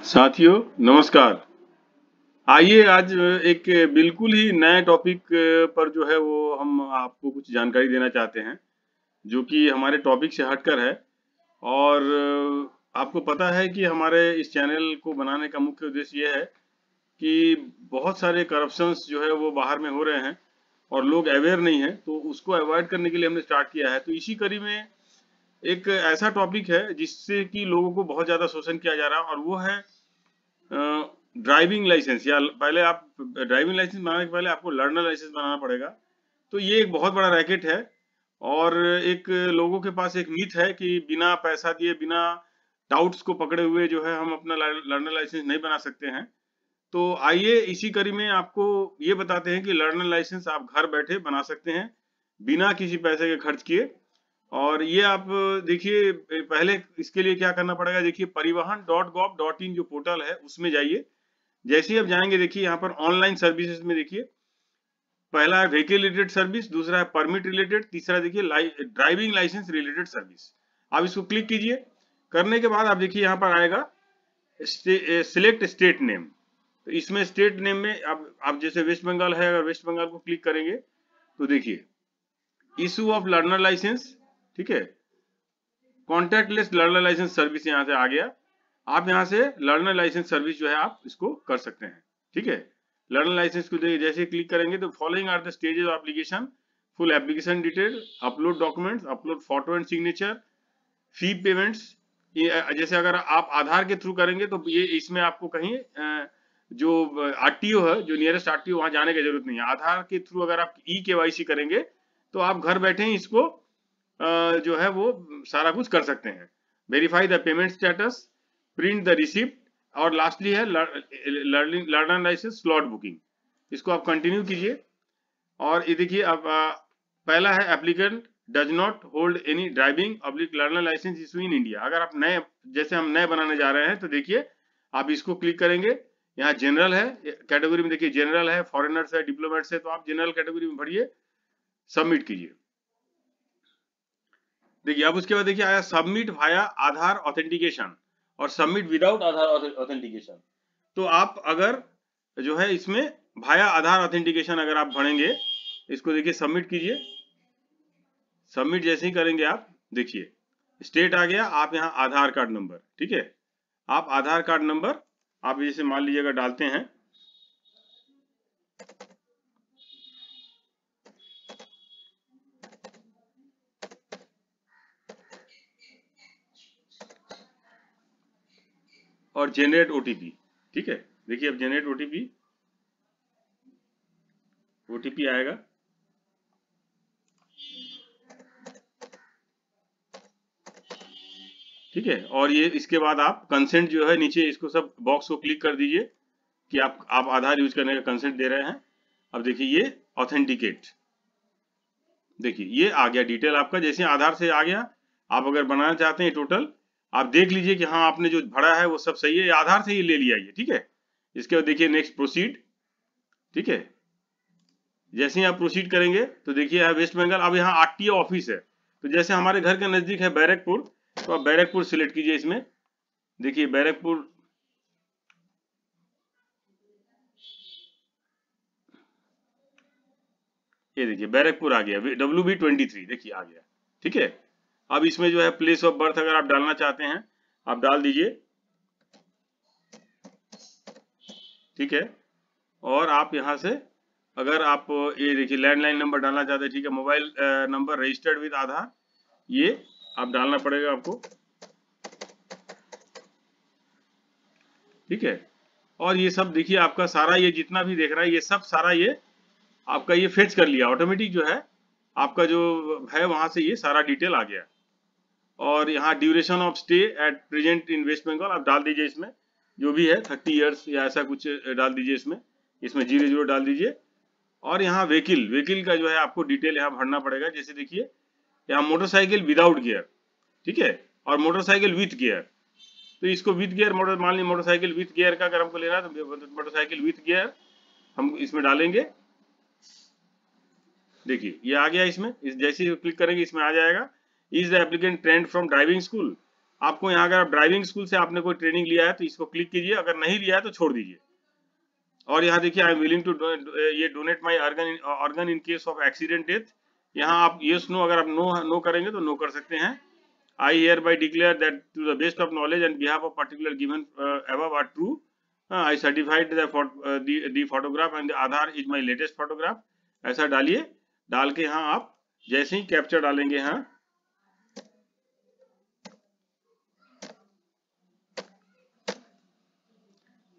साथियों नमस्कार। आइए आज एक बिल्कुल ही नए टॉपिक पर जो है वो हम आपको कुछ जानकारी देना चाहते हैं, जो कि हमारे टॉपिक से हटकर है। और आपको पता है कि हमारे इस चैनल को बनाने का मुख्य उद्देश्य ये है कि बहुत सारे करप्शंस जो है वो बाहर में हो रहे हैं और लोग अवेयर नहीं हैं, तो उसको अवॉइड करने के लिए हमने स्टार्ट किया है। तो इसी कड़ी में एक ऐसा टॉपिक है जिससे कि लोगों को बहुत ज़्यादा शोषण किया जा रहा है, और वो है ड्राइविंग लाइसेंस। या पहले आप ड्राइविंग लाइसेंस बनाने के पहले आपको लर्नर लाइसेंस बनाना पड़ेगा। तो ये एक बहुत बड़ा रैकेट है, और एक लोगों के पास एक मिथ है कि बिना पैसा दिए, बिना डाउट्स को पकड़े हुए जो है हम अपना लर्नर लाइसेंस नहीं बना सकते हैं। तो आइए इसी कड़ी में आपको ये बताते हैं कि लर्नर लाइसेंस आप घर बैठे बना सकते हैं बिना किसी पैसे के खर्च किए। और ये आप देखिए, पहले इसके लिए क्या करना पड़ेगा। देखिए परिवहन.gov.in जो पोर्टल है उसमें जाइए। जैसे ही आप जाएंगे देखिए यहाँ पर ऑनलाइन सर्विसेज में देखिए, पहला है व्हीकल रिलेटेड सर्विस, दूसरा है परमिट रिलेटेड, तीसरा देखिए ड्राइविंग लाइसेंस रिलेटेड सर्विस। आप इसको क्लिक कीजिए। करने के बाद आप देखिए यहाँ पर आएगा सिलेक्ट स्टेट नेम। तो इसमें स्टेट नेम में आप जैसे वेस्ट बंगाल है, अगर वेस्ट बंगाल को क्लिक करेंगे तो देखिए इशू ऑफ लर्नर लाइसेंस, ठीक है, कॉन्टैक्टलेस लर्नर लाइसेंस सर्विस यहाँ से आ गया। आप यहाँ से लर्नर लाइसेंस सर्विस जो है आप इसको कर सकते हैं, ठीक है। लर्नर लाइसेंस को जैसे क्लिक करेंगे तो following are the stages of application, full application detail, upload documents, upload photo and signature, fee payments. ये जैसे अगर आप आधार के थ्रू करेंगे तो ये इसमें आपको कहीं जो आरटीओ है, जो नियरेस्ट आरटीओ, वहां जाने की जरूरत नहीं है। आधार के थ्रू अगर आप ई-केवाईसी करेंगे तो आप घर बैठे ही इसको जो है वो सारा कुछ कर सकते हैं। Verify the payment status, print the receipt, और लास्टली है लर्नर लाइसेंस स्लॉट बुकिंग। इसको आप कंटिन्यू कीजिए। और ये देखिए अब पहला है applicant does not hold any driving oblique learner licence issue in India. अगर आप नए, जैसे हम नए बनाने जा रहे हैं तो देखिए आप इसको क्लिक करेंगे। यहाँ जनरल है, कैटेगरी में देखिए जनरल है, फॉरेनर्स है, डिप्लोमेट्स है, तो आप जनरल कैटेगरी में भरिए, सबमिट कीजिए। देखिए अब उसके बाद देखिए आया सबमिट वाया आधार ऑथेंटिकेशन और सबमिट विदाउट आधार ऑथेंटिकेशन। तो आप अगर जो है इसमें वाया आधार ऑथेंटिकेशन अगर आप भरेंगे, इसको देखिए सबमिट कीजिए। सबमिट जैसे ही करेंगे आप देखिए स्टेट आ गया, आप यहाँ आधार कार्ड नंबर, ठीक है, आप आधार कार्ड नंबर आप जैसे मान लीजिएगा डालते हैं। और जनरेट ओटीपी, ठीक है। देखिए अब जनरेट ओटीपी आएगा, ठीक है। और ये इसके बाद आप कंसेंट जो है नीचे इसको सब बॉक्स को क्लिक कर दीजिए कि आप आधार यूज करने का कंसेंट दे रहे हैं। अब देखिए ये ऑथेंटिकेट, देखिए ये आ गया डिटेल आपका, जैसे आधार से आ गया। आप अगर बनाना चाहते हैं टोटल, आप देख लीजिए कि हाँ आपने जो भरा है वो सब सही है, आधार से ही ले लिया ये, ठीक है। इसके बाद देखिए नेक्स्ट प्रोसीड, ठीक है। जैसे ही आप प्रोसीड करेंगे तो देखिए यहाँ वेस्ट बंगाल, अब यहाँ आरटीओ ऑफिस है, तो जैसे हमारे घर के नजदीक है बैरकपुर, तो आप बैरकपुर सिलेक्ट कीजिए। इसमें देखिए बैरकपुर, ये देखिए बैरकपुर आ गया, WB23 देखिए आ गया, ठीक है। अब इसमें जो है प्लेस ऑफ बर्थ अगर आप डालना चाहते हैं आप डाल दीजिए, ठीक है। और आप यहाँ से अगर आप ये देखिए लैंडलाइन नंबर डालना चाहते हैं, ठीक है, मोबाइल नंबर रजिस्टर्ड विद आधार, ये आप डालना पड़ेगा आपको, ठीक है। और ये सब देखिए आपका सारा ये जितना भी देख रहा है ये सब सारा ये आपका ये फेच कर लिया ऑटोमेटिक, जो है आपका जो है वहां से ये सारा डिटेल आ गया। और यहाँ duration of stay at present in West Bengal आप डाल दीजिए, इसमें जो भी है 30 ईयर्स या ऐसा कुछ डाल दीजिए, इसमें 00 डाल दीजिए। और यहाँ व्हीकल का जो है आपको डिटेल यहाँ भरना पड़ेगा। जैसे देखिए यहाँ मोटरसाइकिल विदाउट गियर, ठीक है, और मोटरसाइकिल विथ गियर, तो इसको विथ गियर मान लीजिए मोटरसाइकिल विथ गियर का अगर हमको लेना है तो मोटरसाइकिल विथ गियर हम इसमें डालेंगे। देखिए ये आ गया, इसमें जैसे ही क्लिक करेंगे इसमें आ जाएगा। Is the applicant trend from driving school, आपको यहाँ अगर आप ड्राइविंग स्कूल से आपने कोई ट्रेनिंग लिया है तो इसको क्लिक कीजिए, अगर नहीं लिया है तो छोड़ दीजिए। और यहाँ देखिए आई एम विलिंग टू ये donate my organ in case of accident death. यहाँ आप यस नो, अगर आप नो करेंगे तो नो कर सकते हैं। I hereby declare that to the best of knowledge and behalf of particular given above are true. I certified the photograph and Aadhaar is my latest photograph. ऐसा डालिए, डाल के यहाँ आप जैसे ही कैप्चर डालेंगे यहाँ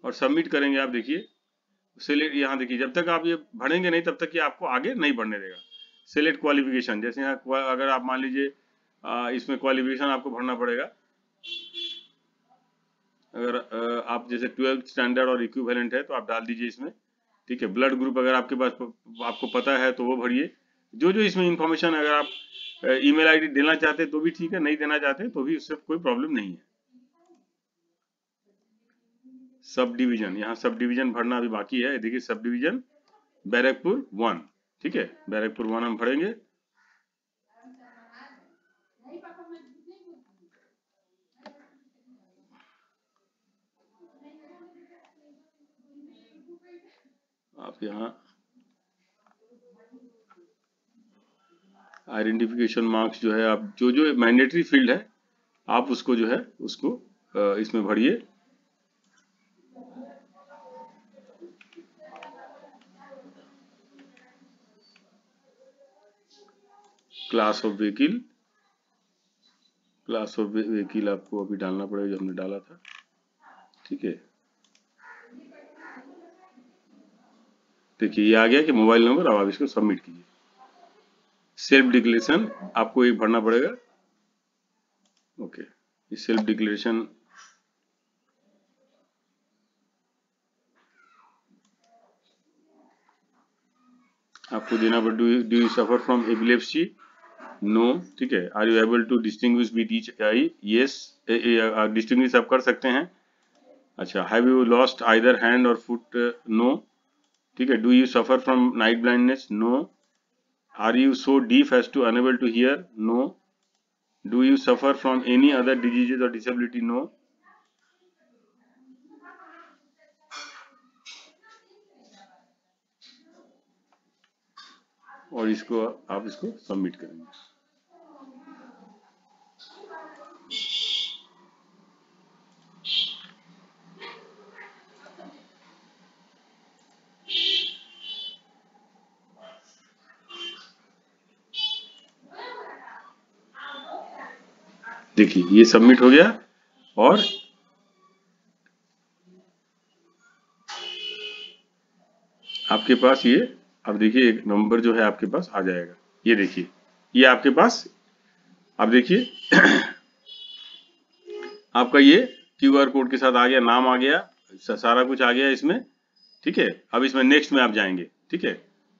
और सबमिट करेंगे, आप देखिए सिलेक्ट, यहाँ देखिए जब तक आप ये भरेंगे नहीं तब तक ये आपको आगे नहीं बढ़ने देगा। सिलेक्ट क्वालिफिकेशन, जैसे यहाँ अगर आप मान लीजिए इसमें क्वालिफिकेशन आपको भरना पड़ेगा। अगर आप जैसे 12th स्टैंडर्ड और इक्विवेलेंट है तो आप डाल दीजिए इसमें, ठीक है। ब्लड ग्रुप अगर आपके पास आपको पता है तो वो भरिए। जो जो इसमें इंफॉर्मेशन, अगर आप ईमेल आईडी देना चाहते तो भी ठीक है, नहीं देना चाहते तो भी उससे कोई प्रॉब्लम नहीं है। सब डिवीजन, यहाँ सब डिवीजन भरना अभी बाकी है। देखिए सब डिवीजन बैरकपुर 1, ठीक है, बैरकपुर 1 हम भरेंगे। आप यहाँ आइडेंटिफिकेशन मार्क्स जो है, आप जो जो मैंडेटरी फील्ड है आप उसको जो है उसको इसमें भरिए। Class of vehicle, class of vehicle आपको अभी डालना पड़ेगा जो हमने डाला था, ठीक है। देखिए ये आ गया कि मोबाइल नंबर। अब आप इसको सबमिट कीजिए। सेल्फ डिक्लेरेशन आपको एक भरना पड़ेगा, ओके। ये सेल्फ डिक्लेरेशन आपको देना पड़ेगा। Do you suffer from epilepsy? No, ठीक है। Are you able to distinguish with each eye? Yes, distinguish आप कर सकते हैं। अच्छा, have you lost either hand or foot? No, ठीक है। Do you suffer from night blindness? No. Are you so deaf as to unable to hear? No. Do you suffer from any other diseases or disability? No. और इसको आप इसको submit करेंगे। देखिए ये submit हो गया और आपके पास ये, अब देखिए एक नंबर जो है आपके पास आ जाएगा। ये देखिए ये आपके पास, अब देखिए आपका ये क्यूआर कोड के साथ आ गया, नाम आ गया, सारा कुछ आ गया इसमें, ठीक है। अब इसमें नेक्स्ट में आप जाएंगे, ठीक है।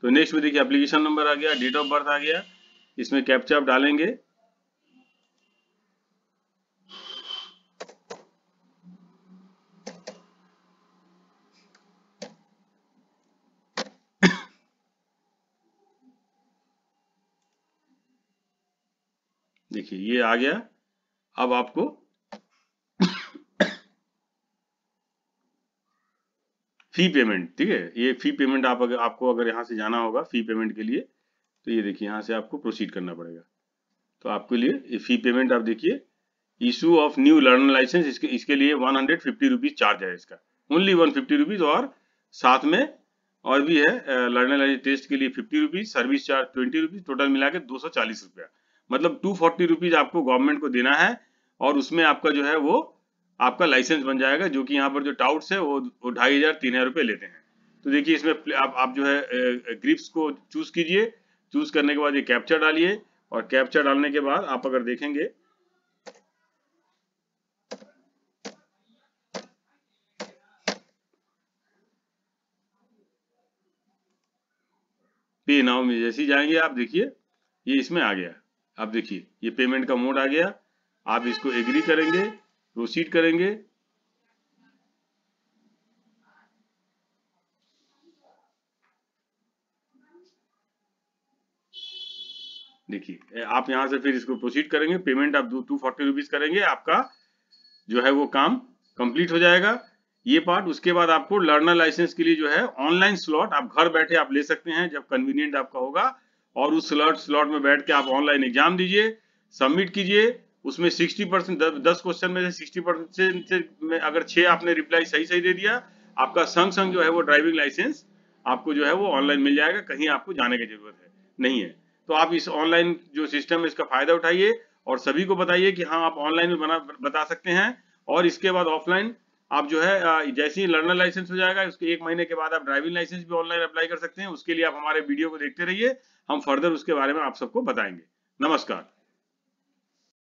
तो नेक्स्ट में देखिए एप्लीकेशन नंबर आ गया, डेट ऑफ बर्थ आ गया, इसमें कैप्चा आप डालेंगे। देखिए ये आ गया। अब आपको फी पेमेंट, ठीक है, ये फी पेमेंट आप अगर आपको अगर यहाँ से जाना होगा फी पेमेंट के लिए तो ये देखिए यहाँ से आपको प्रोसीड करना पड़ेगा। तो आपके लिए ये फी पेमेंट आप देखिए, issue of new learner licence, इसके लिए 150 रुपीज चार्ज है इसका, ओनली 150 रुपीज। और साथ में और भी है, लर्नर लाइसेंस टेस्ट के लिए 50 rupees, service charge 20 rupees, total मिला के 240 रुपया, मतलब 240 रुपीज आपको गवर्नमेंट को देना है। और उसमें आपका जो है वो आपका लाइसेंस बन जाएगा, जो कि यहाँ पर जो टाउट्स है वो 2500-3000 रुपये लेते हैं। तो देखिए इसमें आप जो है ग्रिप्स को चूज कीजिए, चूज करने के बाद ये कैप्चर डालिए, और कैप्चर डालने के बाद आप अगर देखेंगे पे नाउ में जैसे ही जाएंगे आप देखिए ये इसमें आ गया। आप देखिए ये पेमेंट का मोड आ गया, आप इसको एग्री करेंगे, प्रोसीड करेंगे। देखिए आप यहाँ से फिर इसको प्रोसीड करेंगे, पेमेंट आप 240 रुपीज करेंगे, आपका जो है वो काम कंप्लीट हो जाएगा ये पार्ट। उसके बाद आपको लर्नर लाइसेंस के लिए जो है ऑनलाइन स्लॉट आप घर बैठे आप ले सकते हैं जब कन्वीनियंट आपका होगा, और उस स्लॉट में बैठ के आप ऑनलाइन एग्जाम दीजिए, सबमिट कीजिए। उसमें 60% 10 क्वेश्चन में से 60% में अगर 6 आपने रिप्लाई सही सही दे दिया, आपका संग संग जो है वो ड्राइविंग लाइसेंस आपको जो है वो ऑनलाइन मिल जाएगा, कहीं आपको जाने की जरूरत है नहीं है। तो आप इस ऑनलाइन जो सिस्टम है इसका फायदा उठाइए और सभी को बताइए कि हाँ आप ऑनलाइन में बता सकते हैं। और इसके बाद ऑफलाइन आप जो है जैसे ही लर्नर लाइसेंस हो जाएगा उसके 1 महीने के बाद आप ड्राइविंग लाइसेंस भी ऑनलाइन अप्लाई कर सकते हैं। उसके लिए आप हमारे वीडियो को देखते रहिए, हम फर्दर उसके बारे में आप सबको बताएंगे। नमस्कार।